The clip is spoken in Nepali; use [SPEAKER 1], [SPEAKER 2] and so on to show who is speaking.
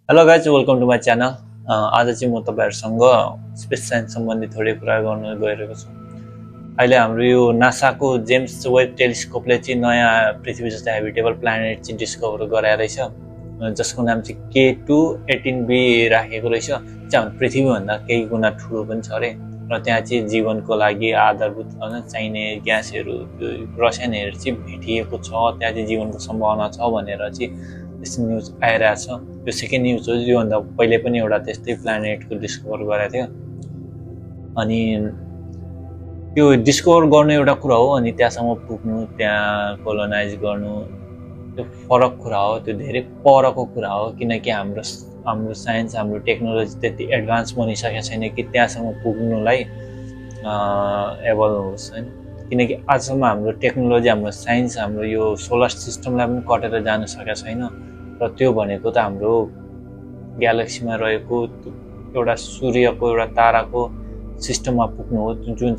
[SPEAKER 1] Hello guys, welcome to my channel. आज चाहिँ म तपाईँहरूसँग स्पेस साइन्स सम्बन्धी थोरै कुरा गर्न गइरहेको छु। अहिले हाम्रो यो नासाको जेम्स वेब टेलिस्कोपले चाहिँ नयाँ पृथ्वी जस्तै हेबिटेबल प्लानेट चाहिँ डिस्कभर गराएर रहेछ, जसको नाम चाहिँ K2-18b राखेको रहेछ। चाहिँ हाम्रो पृथ्वीभन्दा केही गुणा ठुलो पनि छ अरे, र त्यहाँ चाहिँ जीवनको लागि आधारभूत चाहिने ग्यासहरू, रसायनहरू चाहिँ भेटिएको छ। त्यहाँ चाहिँ जीवनको सम्भावना छ भनेर चाहिँ त्यस्तो न्युज आइरहेको छ। यो सेकेन्ड न्युज हो। योभन्दा पहिले पनि एउटा त्यस्तै प्लानेटको डिस्कभर गरेको थियो। अनि त्यो डिस्कभर गर्नु एउटा कुरा हो, अनि त्यहाँसम्म पुग्नु, त्यहाँ कोलोनाइज गर्नु, त्यो फरक कुरा हो। त्यो धेरै परको कुरा हो, किनकि हाम्रो साइन्स, हाम्रो टेक्नोलोजी त्यति एडभान्स बनिसकेको छैन कि त्यहाँसम्म पुग्नुलाई एबल होस् होइन। किनकि आजसम्म हाम्रो टेक्नोलोजी, हाम्रो साइन्स, हाम्रो यो सोलर सिस्टमलाई पनि कटेर जानु सकेको छैन। र त्यो भनेको त हाम्रो ग्यालेक्सीमा रहेको एउटा सूर्यको एउटा ताराको सिस्टममा पुग्नु हो, जुन चाहिँ